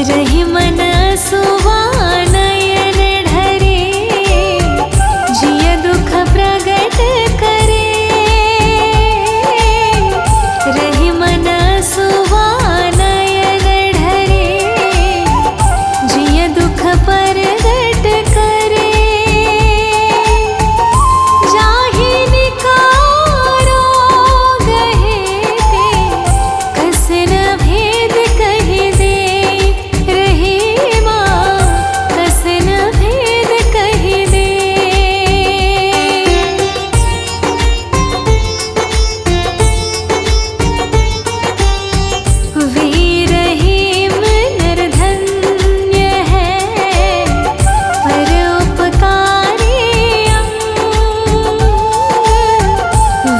रही मन सुवानयन ढरे, जिय दुख प्रगट करे। रही मन सुवानयन ढरे, जिय दुख प्रगट करे। जाहि निकारो गहे ते, कस न भेद कहि दे। रही माँ कस न भेद कहि दे। वीर हेम नर धन्य है, परोपकारी अंग।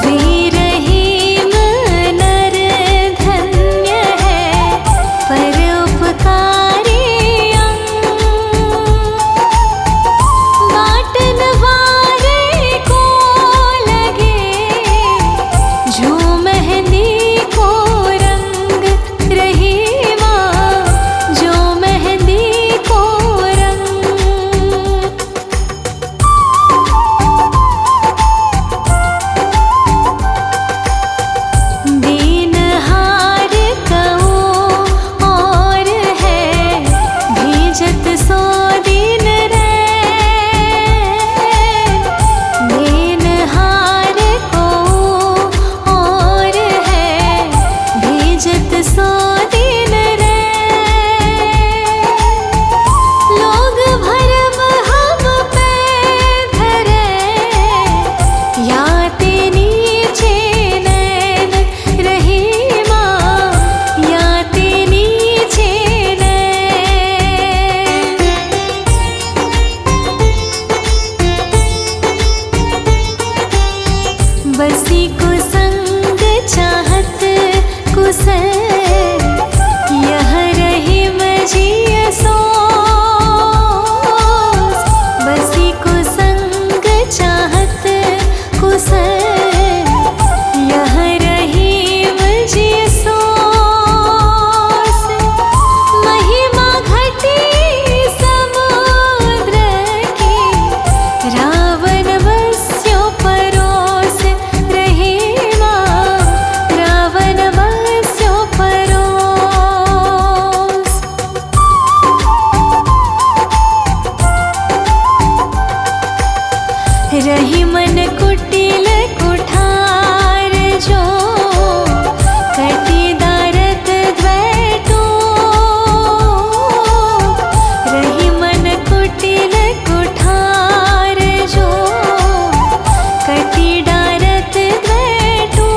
वीर हेम नर धन्य है, परोपकारी अंग। बाटन वारे को लगे, जो मेहंदी को रंग। रही माँ जो मेहंदी को रंग। दीनहार कहो और है, भेजत सो दिन रे। दीनहार को और है, भेजत सो दिन रे। लोग भरम हम पे धरे, याते नीचे नैन। रही माँ याते नीचे नैन। बसी को संग चाहत कुशल, यह रही मजिय सोस। बसी को संग चाहत कुशल, यह रही मजिय सोस। महिमा घटी समुद्र की, रावण बस्यो परोस। रही माँ रावण बस्यो परोस। रही मन कुटिल कुठार जो, कटी दारत द्वैटो। रही मन कुटिल कुठार जो, कटी डारत द्वैटो।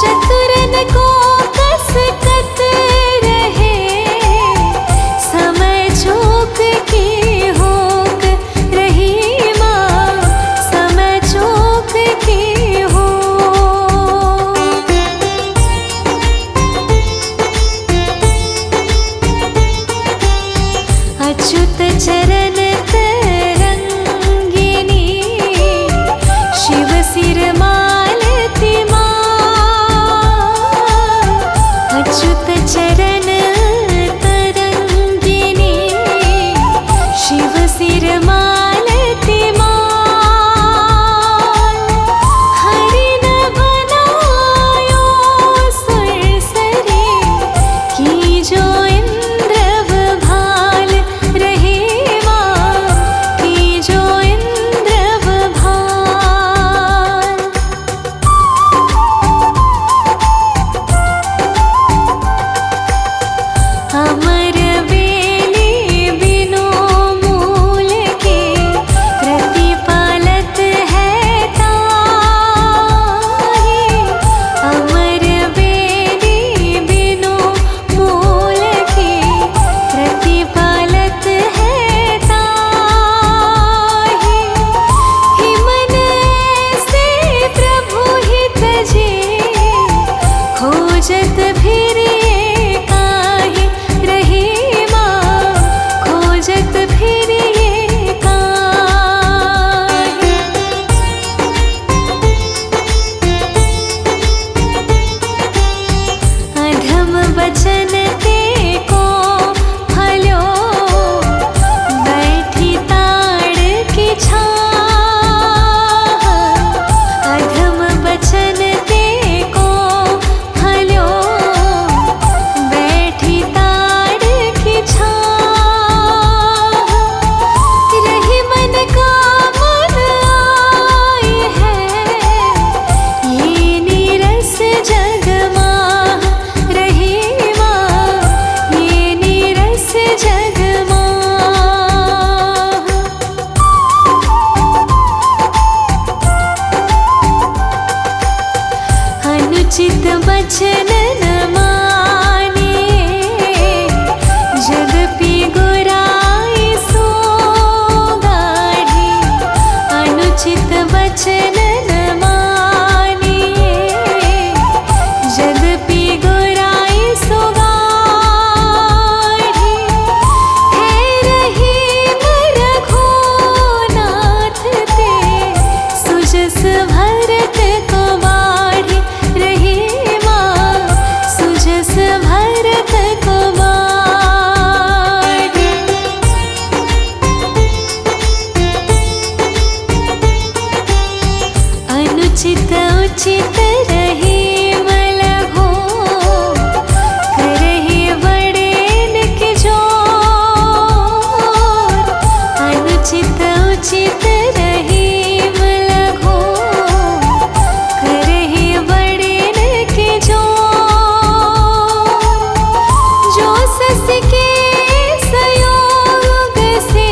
चतुरन को कस कत रहे, समय चूक की होक। रही माँ समय चूक की होक। अच्युत चरण तरंगिनी, शिव सिर मालती माँ। अच्युत चरण तरंगिनी, शिव सिर मालती माँ। हरि न बनायो सुरसरी, की जो इंद्र भाल। रही माँ की जो इंद्र भाल। अमर बेली बिनु मूल के, प्रतिपालत है ताहि। अमर बेली बिनु मूल के, प्रतिपालत है ताहि। हिमन से प्रभु हित जे, खोजत फिरे काहे। रही माँ खोजत फिरे काहे। अधम अधम बचन ते को फल्यो, बैठी ताड़ की छाह। अधम बचन ते को फल्यो, बैठी ताड़ की छाह। रही मन का मन आई है, ये नीरस जग माह। रही माँ ये नीरस जग माह। अनुचित बचन न मानिए, जद्यपि गुराई सो गाढ़ी। अनुचित बचन न मानिए, जद्यपि गुराई सो गाढ़ी। है रहीम रघुनाथ ते, सुजस भरत को बाढ़ी। रही माँ सुजस भरत को बाढ़ी। अनुचित उचित रही मलघो, करही बड़ेन के जोर। अनुचित उचित रही मलघो, करही बड़ेन के जोर। जो सस के संयोग से,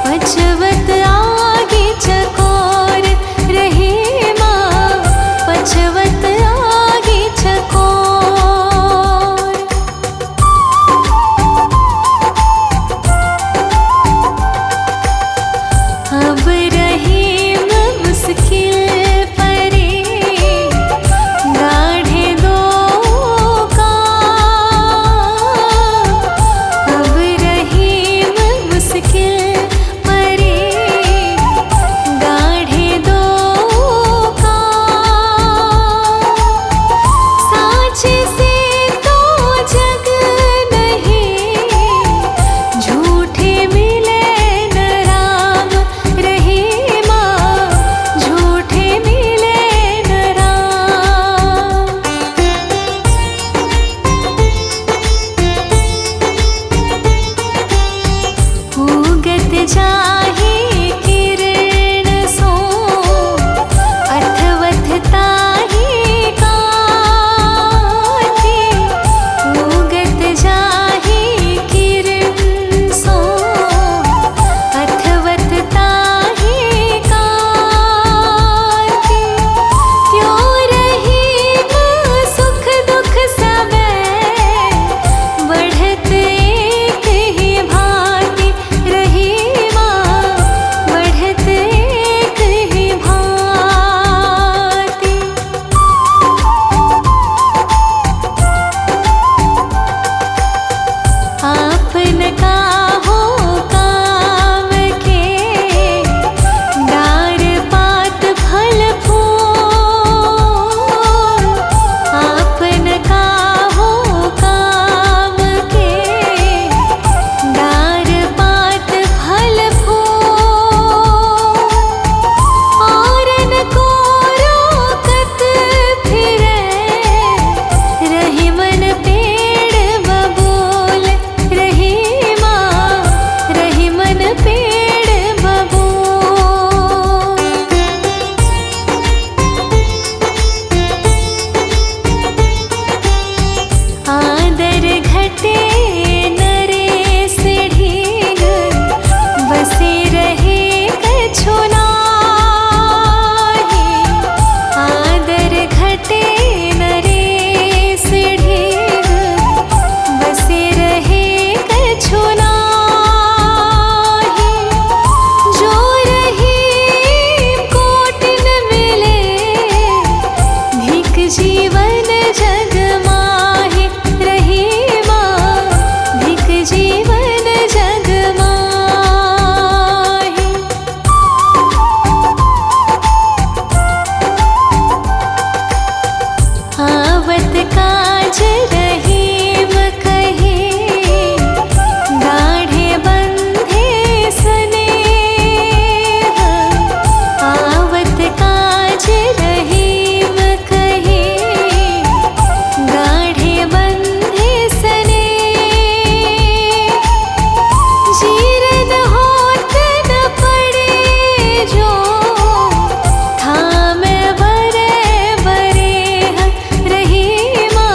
पचवत आगे चकोर। रही माँ पचवत आगे चकोर। अब रहीम मुश्किल परे, गाढ़े दो काम। अब रहीम मुश्किल परे, गाढ़े दो काम। साँचे से तो जग नहीं, झूठे मिले न राम। रही माँ झूठे मिले न राम। उगत जाहि किरण सो, अथवथ ताहि कांति। उगत जाहि किरण सो, अथवथ ताहि कांति। त्यों रहीम सुख दुख सबे, बढ़त एक ही भांति। रही माँ बढ़त एक ही भांति। आपन काहो काम के, डार पात फल फूल। आपन काहो काम के, डार पात फल फूल। औरन को रोकत फिरे, रही मन पेड़ बबूल। रही माँ रही मन पेड़ बबूल। आदर घटे नरेश ढींग, बसे रहे कछु नाहि। आदर घटे नरेश ढींग, बसे रहे कछु नाहि। जो रहीम कोट न मिले, धिक जीवन जग माहि। रही माँ धिक जीवन जग माहि। आवत काल काज रहीम कहे, गाढ़े बंधे स्नेह, आवत काज रहीम कहे, गाढ़े बंधे स्नेह। जीरन होत न पड़े जो, थाम बरे बरे रहीमा,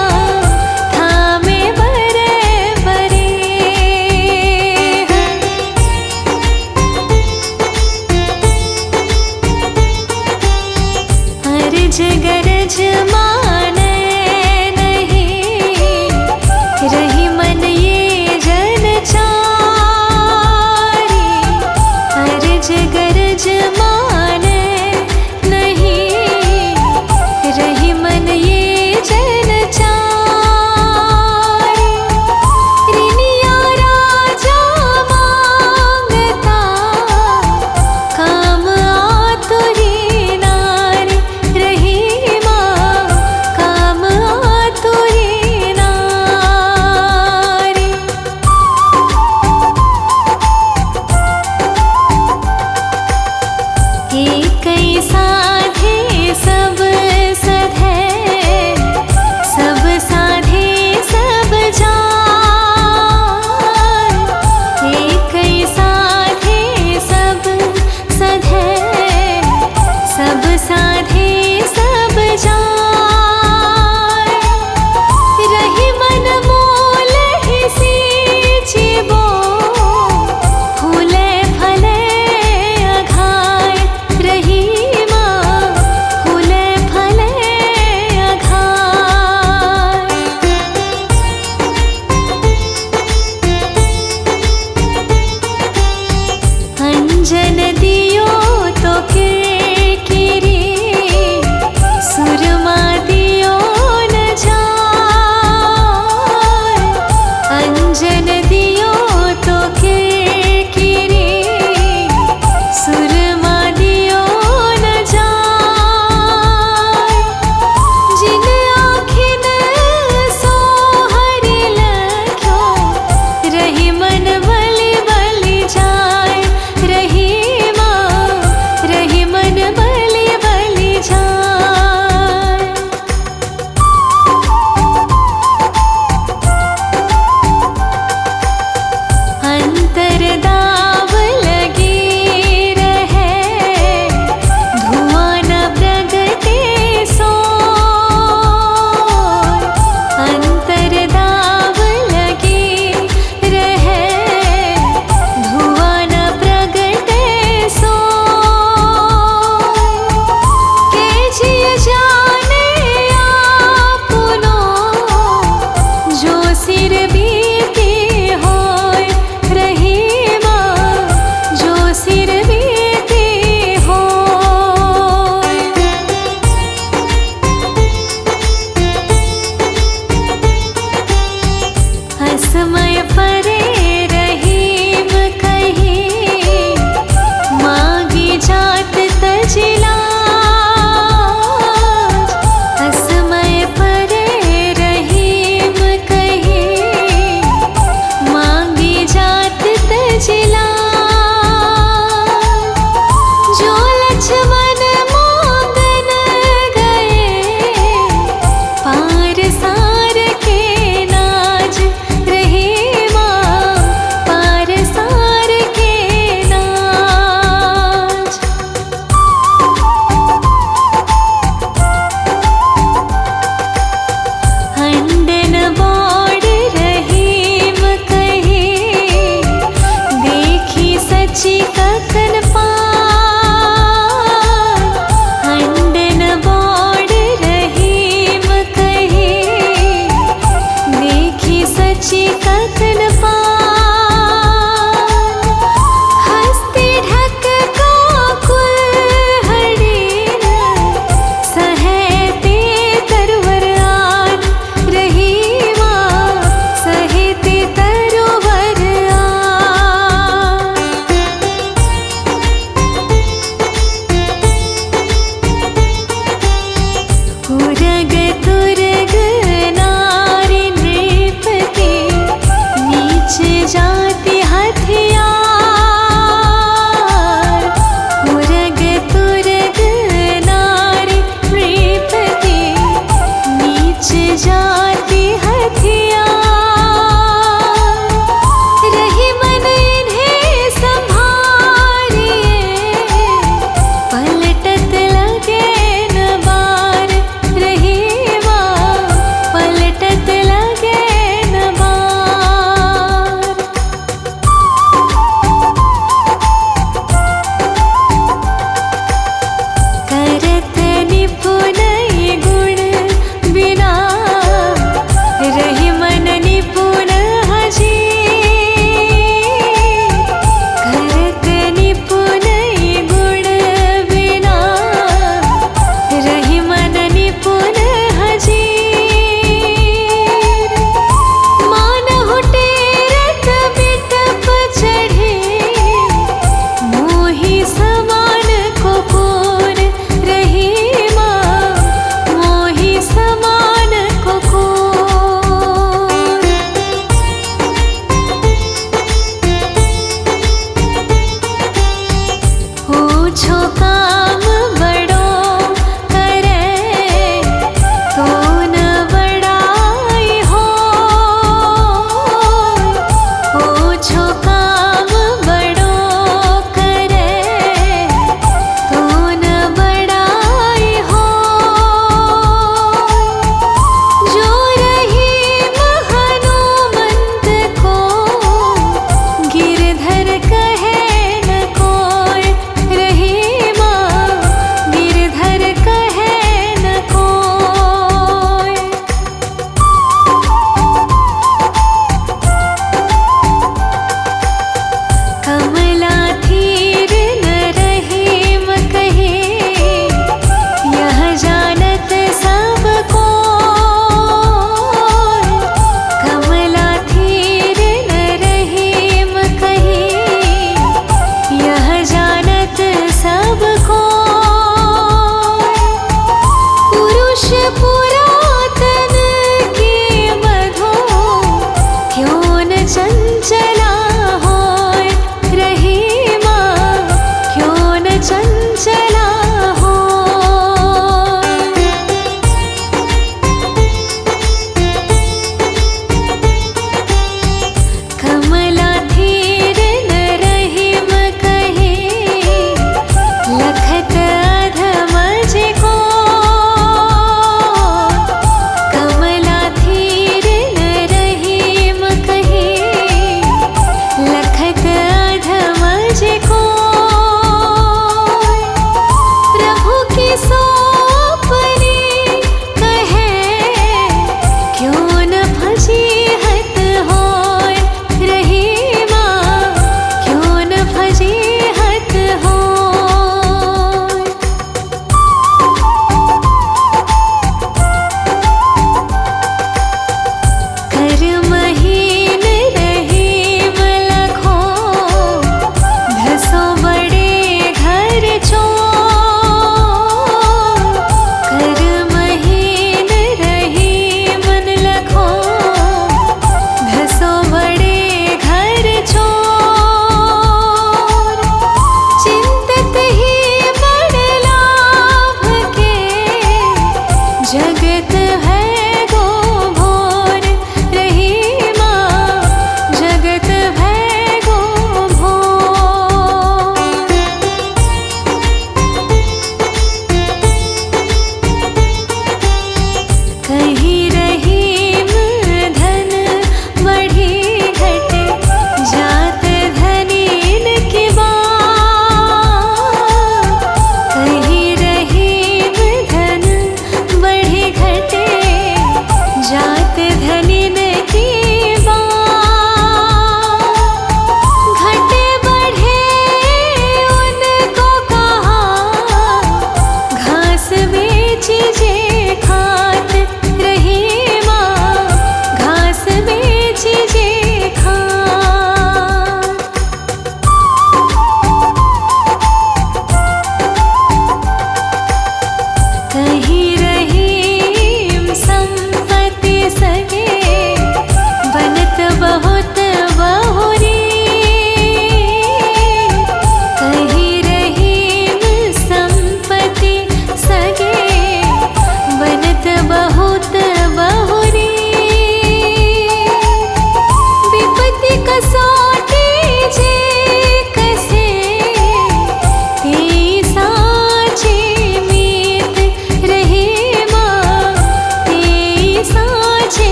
जा